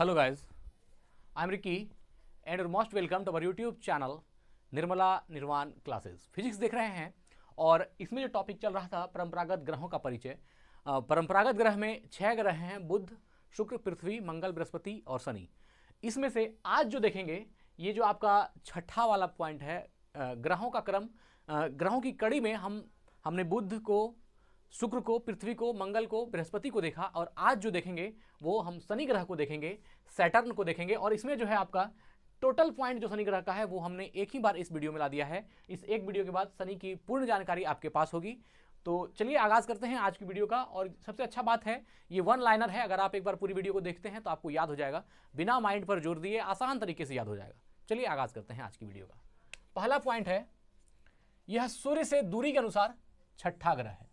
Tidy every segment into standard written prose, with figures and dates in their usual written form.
Hello guys, I'm Ricky and you're most welcome to our YouTube channel Nirmala निर्वाण classes. Physics देख रहे हैं और इसमें जो टॉपिक चल रहा था परंपरागत ग्रहों का परिचय। परंपरागत ग्रह में 6 ग्रह हैं, बुध, शुक्र, पृथ्वी, मंगल, बृहस्पति और शनि। इसमें से आज जो देखेंगे ये जो आपका छठा वाला पॉइंट है, ग्रहों का क्रम। ग्रहों की कड़ी में हमने बुध को, शुक्र को, पृथ्वी को, मंगल को, बृहस्पति को देखा और आज जो देखेंगे वो हम शनि ग्रह को देखेंगे, सैटर्न को देखेंगे। और इसमें जो है आपका टोटल पॉइंट जो शनि ग्रह का है वो हमने एक ही बार इस वीडियो में ला दिया है। इस एक वीडियो के बाद शनि की पूर्ण जानकारी आपके पास होगी। तो चलिए आगाज करते हैं आज की वीडियो का। और सबसे अच्छा बात है ये वन लाइनर है, अगर आप एक बार पूरी वीडियो को देखते हैं तो आपको याद हो जाएगा, बिना माइंड पर जोर दिए आसान तरीके से याद हो जाएगा। चलिए आगाज करते हैं आज की वीडियो का। पहला पॉइंट है, यह सूर्य से दूरी के अनुसार छठा ग्रह है।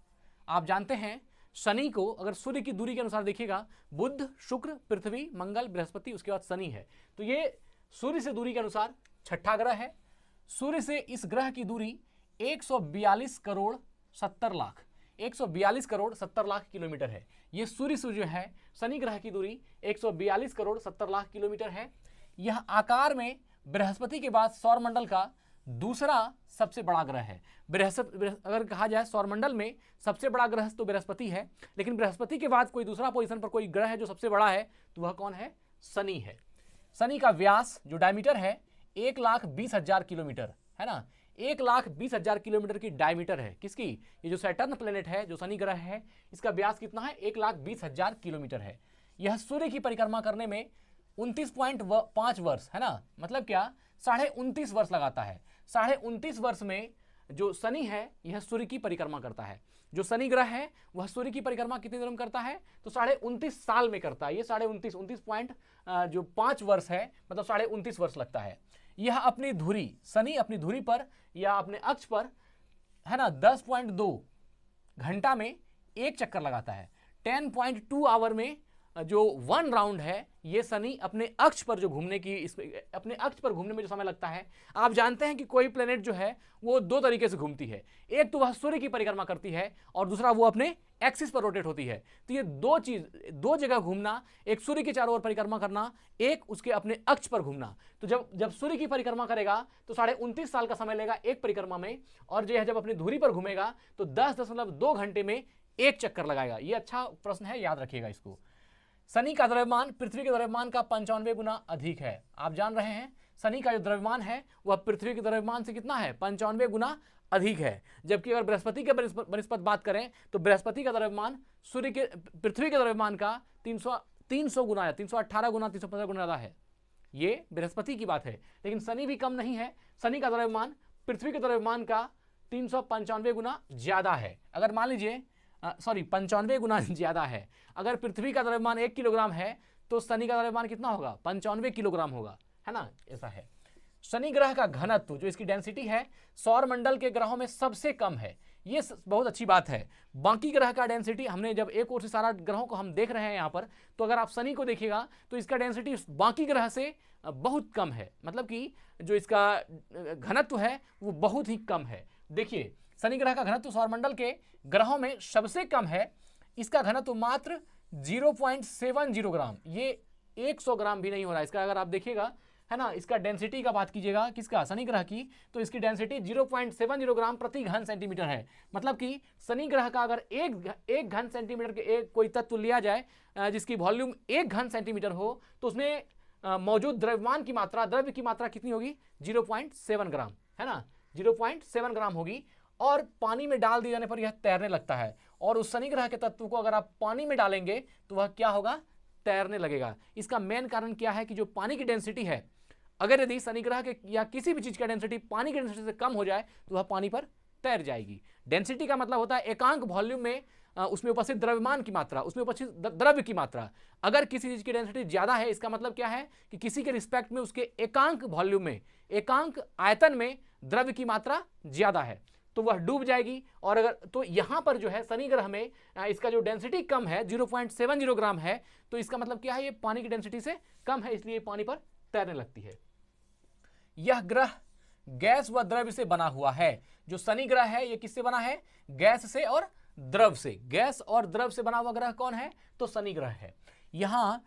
आप जानते हैं शनि को अगर सूर्य की दूरी के अनुसार देखिएगा, बुध, शुक्र, पृथ्वी, मंगल, बृहस्पति, उसके बाद शनि है। तो ये सूर्य से दूरी के अनुसार छठा ग्रह है। सूर्य से इस ग्रह की दूरी 142 करोड़ 70 लाख 142 करोड़ 70 लाख किलोमीटर है। ये सूर्य से जो है शनि ग्रह की दूरी 142 करोड़ 70 लाख किलोमीटर है। यह आकार में बृहस्पति के बाद सौरमंडल का दूसरा सबसे बड़ा ग्रह है। अगर कहा जाए सौरमंडल में सबसे बड़ा ग्रह तो बृहस्पति है, लेकिन बृहस्पति के बाद कोई दूसरा पोजीशन पर कोई ग्रह है जो सबसे बड़ा है, तो वह कौन है? शनि है। शनि का व्यास जो डायमीटर है 1,20,000 किलोमीटर है ना, 1,20,000 किलोमीटर की डायमीटर है। किसकी? ये जो सैटर्न प्लेनेट है, जो शनि ग्रह है, इसका व्यास कितना है? 1,20,000 किलोमीटर है। यह सूर्य की परिक्रमा करने में 29.5 वर्ष है ना, मतलब क्या 29.5 वर्ष लगाता है। 29.5 वर्ष में जो शनि है यह सूर्य की परिक्रमा करता है। जो शनि ग्रह है वह सूर्य की परिक्रमा कितने दिनों में करता है? तो 29.5 साल में करता है। ये 29.5 वर्ष है, मतलब 29.5 वर्ष लगता है। यह अपनी धुरी, शनि अपनी धुरी पर या अपने अक्ष पर है ना 10.2 घंटा में एक चक्कर लगाता है। 10.2 आवर में जो 1 राउंड है ये शनि अपने अक्ष पर जो घूमने में जो समय लगता है। आप जानते हैं कि कोई प्लेनेट जो है वो दो तरीके से घूमती है, एक तो वह सूर्य की परिक्रमा करती है और दूसरा वो अपने एक्सिस पर रोटेट होती है। तो ये दो जगह घूमना, एक सूर्य के चारों ओर परिक्रमा करना, एक उसके अपने अक्ष पर घूमना। तो जब सूर्य की परिक्रमा करेगा तो 29.5 साल का समय लेगा एक परिक्रमा में, और जो है जब अपनी धुरी पर घूमेगा तो 10.2 घंटे में एक चक्कर लगाएगा। ये अच्छा प्रश्न है, याद रखिएगा इसको। शनि का द्रव्यमान पृथ्वी के द्रव्यमान का 95 गुना अधिक है। आप जान रहे हैं शनि का जो द्रव्यमान है वह पृथ्वी के द्रव्यमान से कितना है? 95 गुना अधिक है। जबकि अगर बृहस्पति के बनिस्पत बात करें तो बृहस्पति का द्रव्यमान पृथ्वी के द्रव्यमान का 300 गुना है, 318 गुना, 315 गुना ज्यादा है। ये बृहस्पति की बात है, लेकिन शनि भी कम नहीं है। शनि का द्रव्यमान पृथ्वी के द्रव्यमान का 395 गुना ज्यादा है। अगर मान लीजिए 95 गुना ज्यादा है। अगर पृथ्वी का द्रव्यमान 1 किलोग्राम है तो शनि का द्रव्यमान कितना होगा? 95 किलोग्राम होगा, है ना, ऐसा है। शनि ग्रह का घनत्व जो इसकी डेंसिटी है सौरमंडल के ग्रहों में सबसे कम है। ये बहुत अच्छी बात है। बाकी ग्रह का डेंसिटी हमने जब एक ओर से सारा ग्रहों को हम देख रहे हैं यहाँ पर, तो अगर आप शनि को देखिएगा तो इसका डेंसिटी बाकी ग्रह से बहुत कम है, मतलब कि जो इसका घनत्व है वो बहुत ही कम है। देखिए शनि ग्रह का घनत्व सौरमंडल के ग्रहों में सबसे कम है। इसका घनत्व मात्र 0.70 ग्राम, ये 100 ग्राम भी नहीं हो रहा है इसका। अगर आप देखिएगा है ना, इसका डेंसिटी का बात कीजिएगा किसका? शनि ग्रह की, तो इसकी डेंसिटी 0.70 ग्राम प्रति घन सेंटीमीटर है। मतलब कि शनि ग्रह का अगर एक घन सेंटीमीटर के एक कोई तत्व लिया जाए जिसकी वॉल्यूम 1 घन सेंटीमीटर हो, तो उसमें मौजूद द्रव्यमान की मात्रा, द्रव्य की मात्रा कितनी होगी? 0.7 ग्राम, है ना, 0.7 ग्राम होगी। और पानी में डाल दिए जाने पर यह तैरने लगता है। और उस शनि ग्रह के तत्व को अगर आप पानी में डालेंगे तो वह क्या होगा? तैरने लगेगा। इसका मेन कारण क्या है कि जो पानी की डेंसिटी है, अगर यदि शनि ग्रह के या किसी भी चीज का डेंसिटी पानी की डेंसिटी से कम हो जाए तो वह पानी पर तैर जाएगी। डेंसिटी का मतलब होता है एकांक वॉल्यूम में उसमें उपस्थित द्रव्यमान की मात्रा, उसमें उपस्थित द्रव्य की मात्रा। अगर किसी चीज की डेंसिटी ज्यादा है, इसका मतलब क्या है कि किसी के रिस्पेक्ट में उसके एकांक वॉल्यूम में, एकांक आयतन में द्रव्य की मात्रा ज्यादा है, तो वह डूब जाएगी। और अगर तो यहां पर जो है शनि ग्रह में इसका जो डेंसिटी कम है, 0.70 ग्राम है, तो इसका मतलब क्या है? ये पानी की डेंसिटी से कम है, इसलिए पानी पर तैरने लगती है। यह ग्रह गैस व द्रव्य से बना हुआ है। जो शनि ग्रह है ये किससे बना है? गैस से और द्रव से। गैस और द्रव से बना हुआ ग्रह कौन है? तो शनि ग्रह है। यहां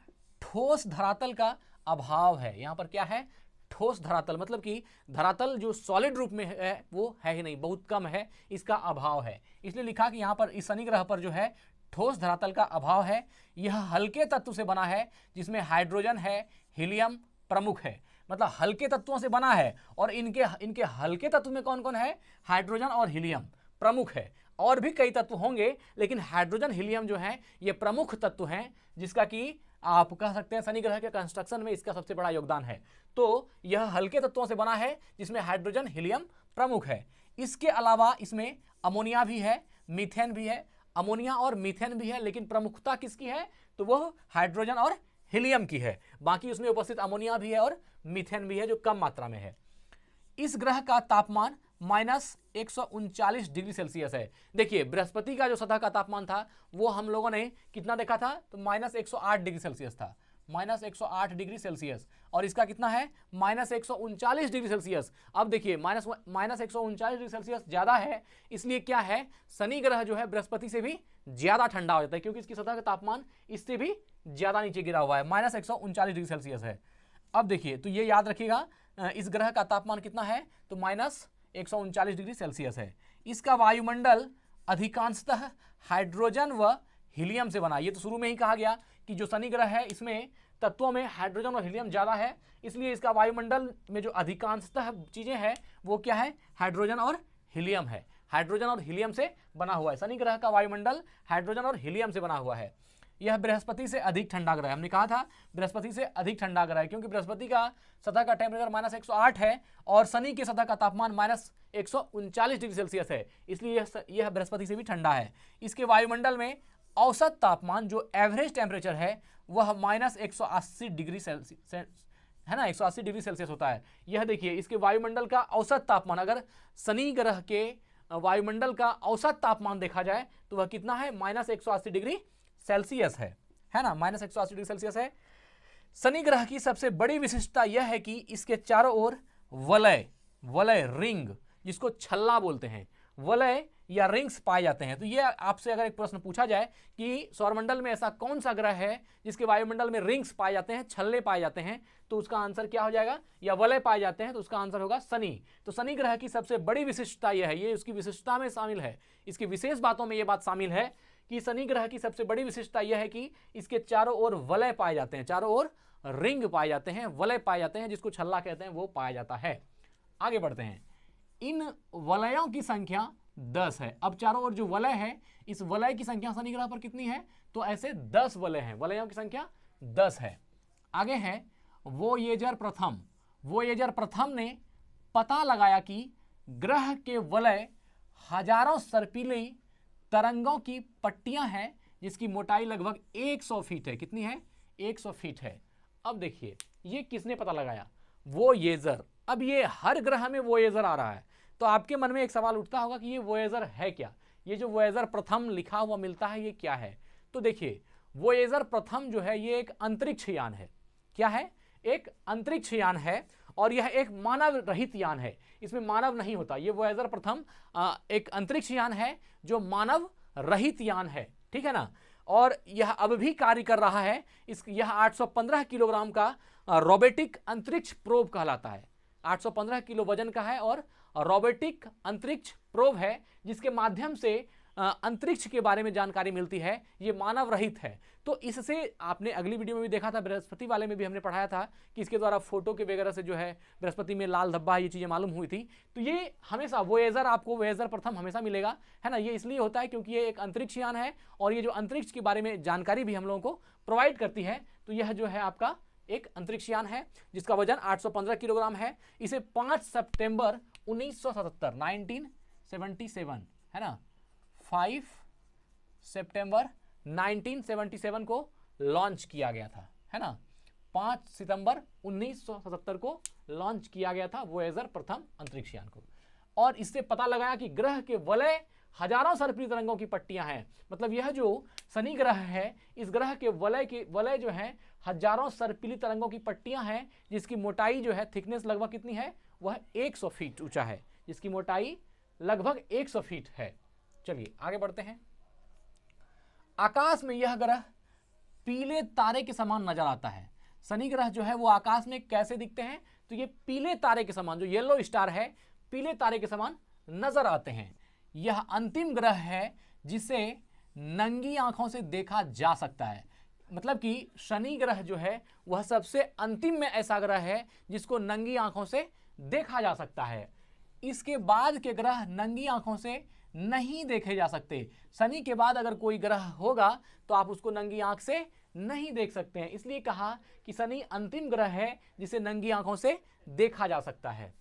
ठोस धरातल का अभाव है। यहां पर क्या है, ठोस धरातल, मतलब कि धरातल जो सॉलिड रूप में है वो है ही नहीं, बहुत कम है, इसका अभाव है। इसलिए लिखा कि यहां पर इस शनि ग्रह पर जो है ठोस धरातल का अभाव है। यह हल्के तत्व से बना है जिसमें हाइड्रोजन है, हीलियम प्रमुख है, मतलब हल्के तत्वों से बना है। और इनके हल्के तत्व में कौन कौन है, हाइड्रोजन और हीलियम प्रमुख है। और भी कई तत्व होंगे लेकिन हाइड्रोजन हीलियम जो है ये प्रमुख तत्व हैं, जिसका कि आप कह सकते हैं शनि ग्रह के कंस्ट्रक्शन में इसका सबसे बड़ा योगदान है। तो यह हल्के तत्वों से बना है जिसमें हाइड्रोजन हीलियम प्रमुख है। इसके अलावा इसमें अमोनिया भी है, मीथेन भी है, अमोनिया और मीथेन भी है, लेकिन प्रमुखता किसकी है, तो वह हाइड्रोजन और हीलियम की है। बाकी उसमें उपस्थित अमोनिया भी है और मीथेन भी है जो कम मात्रा में है। इस ग्रह का तापमान -139 डिग्री सेल्सियस है। देखिए बृहस्पति का जो सतह का तापमान था वो हम लोगों ने कितना देखा था, तो -108 डिग्री सेल्सियस था, -108 डिग्री सेल्सियस। और इसका कितना है, -139 डिग्री सेल्सियस। अब देखिए -139 डिग्री सेल्सियस ज्यादा है, इसलिए क्या है, शनि ग्रह जो है बृहस्पति से भी ज्यादा ठंडा हो जाता है, क्योंकि इसकी सतह का तापमान इससे भी ज्यादा नीचे गिरा हुआ है, -139 डिग्री सेल्सियस है। अब देखिए, तो ये याद रखिएगा, इस ग्रह का तापमान कितना है, तो -139 डिग्री सेल्सियस है। इसका वायुमंडल अधिकांशतः हाइड्रोजन व हीलियम से बना। ये तो शुरू में ही कहा गया कि जो शनि ग्रह है इसमें तत्वों में हाइड्रोजन और हीलियम ज्यादा है, इसलिए इसका वायुमंडल में जो अधिकांशतः चीजें हैं वो क्या है, हाइड्रोजन और हीलियम है। हाइड्रोजन और हीलियम से बना हुआ है, शनि ग्रह का वायुमंडल हाइड्रोजन और हीलियम से बना हुआ है। यह बृहस्पति से अधिक ठंडा ग्रह है, हमने कहा था बृहस्पति से अधिक ठंडा ग्रह है, क्योंकि बृहस्पति का सतह का टेम्परेचर -108 है और शनि के सतह का तापमान -139 डिग्री सेल्सियस है, इसलिए यह बृहस्पति से भी ठंडा है। इसके वायुमंडल में औसत तापमान जो एवरेज टेम्परेचर है वह -180 डिग्री सेल्सियस है ना, 180 डिग्री सेल्सियस होता है। यह देखिए इसके वायुमंडल का औसत तापमान, अगर शनि ग्रह के वायुमंडल का औसत तापमान देखा जाए तो वह कितना है, -180 डिग्री सेल्सियस है ना, -180 डिग्री सेल्सियस है। शनि ग्रह की सबसे बड़ी विशिष्टता यह है कि इसके चारों ओर वलय रिंग, जिसको छल्ला बोलते हैं, वलय या रिंग्स पाए जाते हैं। तो ये आपसे अगर एक प्रश्न पूछा जाए कि सौरमंडल में ऐसा कौन सा ग्रह है जिसके वायुमंडल में रिंग्स पाए जाते हैं, छल्ले पाए जाते हैं, तो उसका आंसर क्या हो जाएगा, या वलय पाए जाते हैं, तो उसका आंसर होगा शनि। तो शनि ग्रह की सबसे बड़ी विशिष्टता यह है, ये उसकी विशिष्टता में शामिल है, इसकी विशेष बातों में यह बात शामिल है कि शनि ग्रह की सबसे बड़ी विशेषता यह है कि इसके चारों ओर वलय पाए जाते हैं, चारों ओर रिंग पाए जाते हैं, वलय पाए जाते हैं, जिसको छल्ला कहते हैं, वो पाया जाता है। आगे बढ़ते हैं, इन वलयों की संख्या 10 है। अब चारों ओर जो वलय है, इस वलय की संख्या शनि ग्रह पर कितनी है, तो ऐसे 10 वलय हैं, वलयों की संख्या 10 है। आगे है वोयेजर प्रथम ने पता लगाया कि ग्रह के वलय हजारों सर्पिली तरंगों की पट्टियां हैं, जिसकी मोटाई लगभग 100 फीट है। कितनी है, 100 फीट है। अब देखिए ये किसने पता लगाया, वोयेजर। अब ये हर ग्रह में वोयेजर आ रहा है, तो आपके मन में एक सवाल उठता होगा कि ये वोयेजर है क्या, ये जो वोयेजर प्रथम लिखा हुआ मिलता है ये क्या है। तो देखिए वोयेजर प्रथम जो है ये एक अंतरिक्ष यान है। क्या है, एक अंतरिक्ष यान है, और यह एक मानव रहित यान है, इसमें मानव नहीं होता। ये वोयेजर प्रथम एक अंतरिक्ष यान है जो मानव रहित यान है, ठीक है ना। और यह अब भी कार्य कर रहा है। यह 815 किलोग्राम का रोबोटिक अंतरिक्ष प्रोब कहलाता है, 815 किलो वजन का है और रोबोटिक अंतरिक्ष प्रोब है, जिसके माध्यम से अंतरिक्ष के बारे में जानकारी मिलती है। ये मानव रहित है। तो इससे आपने अगली वीडियो में भी देखा था, बृहस्पति वाले में भी हमने पढ़ाया था कि इसके द्वारा फोटो के वगैरह से जो है बृहस्पति में लाल धब्बा, ये चीजें मालूम हुई थी। तो ये हमेशा वोयेजर, आपको वोयेजर प्रथम हमेशा मिलेगा, है ना। ये इसलिए होता है क्योंकि ये एक अंतरिक्ष यान है और ये जो अंतरिक्ष के बारे में जानकारी भी हम लोगों को प्रोवाइड करती है। तो यह जो है आपका एक अंतरिक्ष यान है जिसका वजन 815 किलोग्राम है। इसे 5 सितंबर 1977 है ना, 5 सितंबर 1977 को लॉन्च किया गया था, है ना। 5 सितंबर 1977 को लॉन्च किया गया था वोयेजर प्रथम अंतरिक्ष यान को। और इससे पता लगाया कि ग्रह के वलय हजारों सर्पिली तरंगों की पट्टियां हैं। मतलब यह जो शनि ग्रह है, इस ग्रह के वलय जो है हजारों सर्पिली तरंगों की पट्टियां हैं, जिसकी मोटाई जो है, थिकनेस लगभग कितनी है, वह 100 फीट ऊंचा है, जिसकी मोटाई लगभग 100 फीट है। चलिए आगे बढ़ते हैं। आकाश में यह ग्रह पीले तारे के समान नजर आता है। शनि ग्रह जो है वो आकाश में कैसे दिखते हैं, तो ये पीले तारे के समान, जो येलो स्टार है, पीले तारे के समान नजर आते हैं। यह अंतिम ग्रह है जिसे नंगी आंखों से देखा जा सकता है। मतलब कि शनि ग्रह जो है वह सबसे अंतिम में ऐसा ग्रह है जिसको नंगी आंखों से देखा जा सकता है। इसके बाद के ग्रह नंगी आंखों से नहीं देखे जा सकते। शनि के बाद अगर कोई ग्रह होगा तो आप उसको नंगी आंख से नहीं देख सकते हैं, इसलिए कहा कि शनि अंतिम ग्रह है जिसे नंगी आंखों से देखा जा सकता है।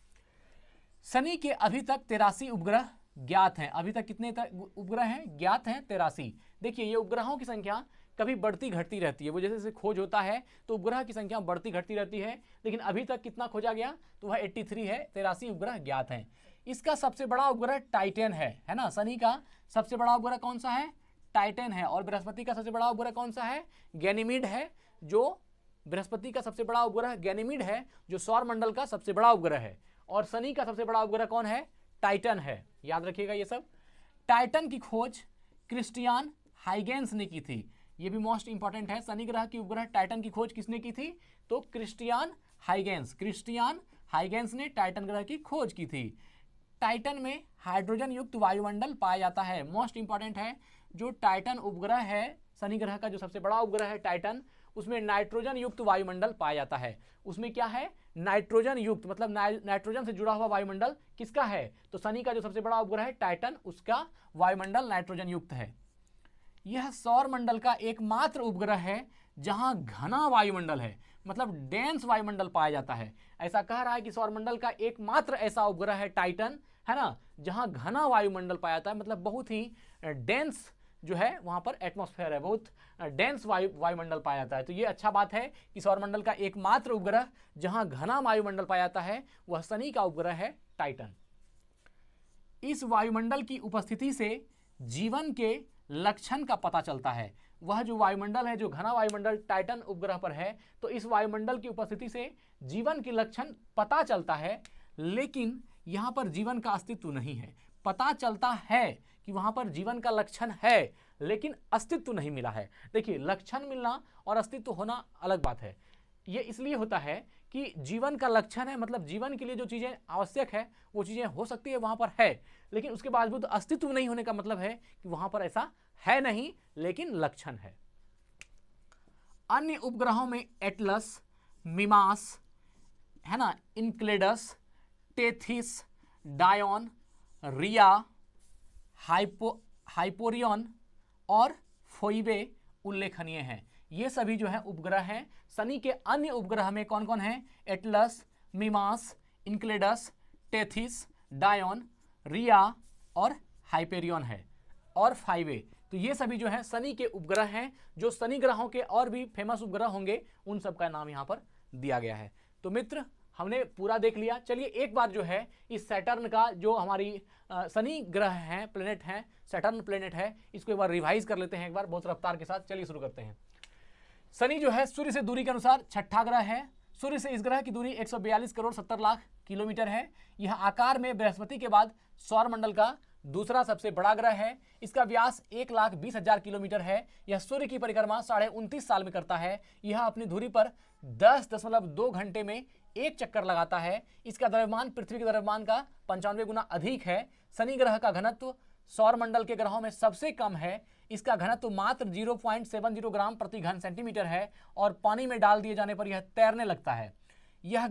शनि के अभी तक 83 उपग्रह ज्ञात हैं। अभी तक कितने उपग्रह हैं ज्ञात हैं? 83। देखिए ये उपग्रहों की संख्या कभी बढ़ती घटती रहती है, वो जैसे जैसे खोज होता है तो उपग्रह की संख्या बढ़ती घटती रहती है, लेकिन अभी तक कितना खोजा गया तो वह 83 है। 83 उपग्रह ज्ञात हैं। इसका सबसे बड़ा उपग्रह टाइटन है ना। शनि का सबसे बड़ा उपग्रह कौन सा है? टाइटन है। और बृहस्पति का सबसे बड़ा उपग्रह कौन सा है? गैनीमीड है। जो बृहस्पति का सबसे बड़ा उपग्रह गैनीमीड है, जो सौर मंडल का सबसे बड़ा उपग्रह है। और शनि का सबसे बड़ा उपग्रह कौन है? टाइटन है। याद रखिएगा ये सब। टाइटन की खोज क्रिस्टियन हाइगेंस ने की थी। ये भी मोस्ट इंपॉर्टेंट है। शनि ग्रह की उपग्रह टाइटन की खोज किसने की थी? तो क्रिस्टियन हाइगेंस ने टाइटन ग्रह की खोज की थी। टाइटन में हाइड्रोजन युक्त वायुमंडल पाया जाता है। मोस्ट इंपॉर्टेंट है। जो टाइटन उपग्रह है, शनि ग्रह का जो सबसे बड़ा उपग्रह है टाइटन, उसमें नाइट्रोजन युक्त वायुमंडल पाया जाता है। उसमें क्या है? नाइट्रोजन युक्त, मतलब नाइट्रोजन से जुड़ा हुआ वायुमंडल किसका है? तो शनि का जो सबसे बड़ा उपग्रह है टाइटन, उसका वायुमंडल नाइट्रोजन युक्त है। यह सौर मंडल का एकमात्र उपग्रह है जहां घना वायुमंडल है, मतलब डेंस वायुमंडल पाया जाता है। ऐसा कह रहा है कि सौर मंडल का एकमात्र ऐसा उपग्रह है टाइटन, है ना, जहां घना वायुमंडल पाया जाता है, मतलब बहुत ही डेंस जो है वहां पर एटमॉस्फेयर है, बहुत डेंस वायुमंडल पाया जाता है। तो ये अच्छा बात है कि सौरमंडल का एकमात्र उपग्रह जहां घना वायुमंडल पाया जाता है वह शनि का उपग्रह है टाइटन। इस वायुमंडल की उपस्थिति से जीवन के लक्षण का पता चलता है। वह जो वायुमंडल है, जो घना वायुमंडल टाइटन उपग्रह पर है, तो इस वायुमंडल की उपस्थिति से जीवन के लक्षण पता चलता है, लेकिन यहां पर जीवन का अस्तित्व नहीं है। पता चलता है कि वहां पर जीवन का लक्षण है, लेकिन अस्तित्व नहीं मिला है। देखिए, लक्षण मिलना और अस्तित्व होना अलग बात है। यह इसलिए होता है कि जीवन का लक्षण है, मतलब जीवन के लिए जो चीजें आवश्यक है वो चीजें हो सकती है वहां पर है, लेकिन उसके बावजूद अस्तित्व नहीं होने का मतलब है कि वहां पर ऐसा है नहीं, लेकिन लक्षण है। अन्य उपग्रहों में एटलस, मिमास, है ना, इनक्लेडस, टेथिस, डायोन, रिया, हाइपोरियन और फोइबे उल्लेखनीय हैं। ये सभी जो है उपग्रह हैं। शनि के अन्य उपग्रह में कौन कौन है? एटलस, मिमास, इनक्लेडस, टेथिस, डायोन, रिया और हाइपेरियन है, और फाइवे। तो ये सभी जो है शनि के उपग्रह हैं। जो शनि ग्रहों के और भी फेमस उपग्रह होंगे उन सब का नाम यहाँ पर दिया गया है। तो मित्र, हमने पूरा देख लिया। चलिए एक बार जो है इस सैटर्न का, जो हमारी शनि ग्रह है, प्लेनेट है, सैटर्न प्लेनेट है, इसको एक बार रिवाइज कर लेते हैं एक बार बहुत रफ्तार के साथ। चलिए शुरू करते हैं। शनि जो है सूर्य से दूरी के अनुसार छठा ग्रह है। सूर्य से इस ग्रह की दूरी 142 करोड़ 70 लाख किलोमीटर है। यह आकार में बृहस्पति के बाद सौर मंडल का दूसरा सबसे बड़ा ग्रह है। इसका व्यास 1,20,000 किलोमीटर है। यह सूर्य की परिक्रमा 29.5 साल में करता है। यह अपनी धुरी पर 10.2 घंटे में एक चक्कर लगाता है। इसका द्रव्यमान पृथ्वी के द्रव्यमान का 95 गुना अधिक है। शनि ग्रह का घनत्व सौर मंडल के ग्रहों में सबसे कम है। इसका घनत्व मात्र 0.70 ग्राम प्रति घन सेंटीमीटर है और पानी में डाल दिए जाने पर यह तैरने लगता है। यह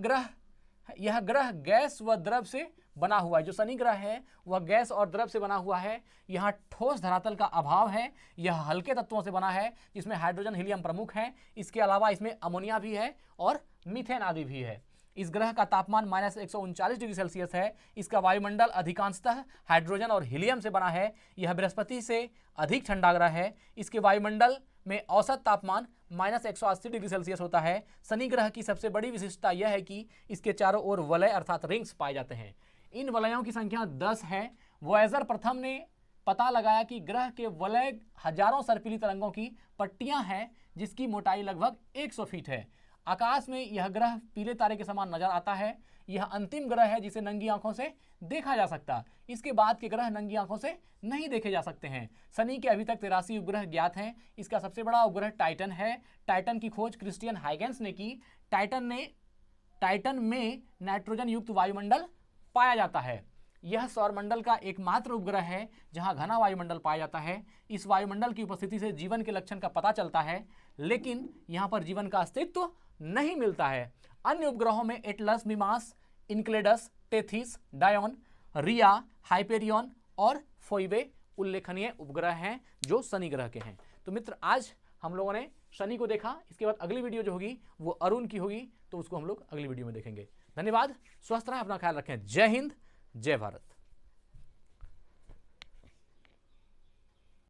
ग्रह गैस व द्रव से बना हुआ है। जो शनि ग्रह है वह गैस और द्रव से बना हुआ है। यहाँ ठोस धरातल का अभाव है। यह हल्के तत्वों से बना है जिसमें हाइड्रोजन, हीलियम प्रमुख हैं। इसके अलावा इसमें अमोनिया भी है और मीथेन आदि भी है। इस ग्रह का तापमान -139 डिग्री सेल्सियस है। इसका वायुमंडल अधिकांशतः हाइड्रोजन और हीलियम से बना है। यह बृहस्पति से अधिक ठंडा ग्रह है। इसके वायुमंडल में औसत तापमान -180 डिग्री सेल्सियस होता है। शनि ग्रह की सबसे बड़ी विशिष्टता यह है कि इसके चारों ओर वलय अर्थात रिंग्स पाए जाते हैं। इन वलयों की संख्या 10 है। वॉयेजर प्रथम ने पता लगाया कि ग्रह के वलय हजारों सर्पिली तरंगों की पट्टियां हैं, जिसकी मोटाई लगभग 100 फीट है। आकाश में यह ग्रह पीले तारे के समान नजर आता है। यह अंतिम ग्रह है जिसे नंगी आंखों से देखा जा सकता। इसके बाद के ग्रह नंगी आंखों से नहीं देखे जा सकते हैं। शनि के अभी तक 83 उपग्रह ज्ञात हैं। इसका सबसे बड़ा उपग्रह टाइटन है। टाइटन की खोज क्रिस्टियन हाइगेंस ने की। टाइटन में नाइट्रोजन युक्त वायुमंडल पाया जाता है। यह सौरमंडल का एकमात्र उपग्रह है जहां घना वायुमंडल पाया जाता है। इस वायुमंडल की उपस्थिति से जीवन के लक्षण का पता चलता है, लेकिन यहां पर जीवन का अस्तित्व नहीं मिलता है। अन्य उपग्रहों में एटलस, मिमास, इनक्लेडस, टेथिस, डायोन, रिया, हाइपेरियन और फोइबे उल्लेखनीय उपग्रह हैं जो शनि ग्रह के हैं। तो मित्र, आज हम लोगों ने शनि को देखा। इसके बाद अगली वीडियो जो होगी वो अरुण की होगी, तो उसको हम लोग अगली वीडियो में देखेंगे। धन्यवाद, स्वस्थ रहें, अपना ख्याल रखें। जय हिंद, जय भारत।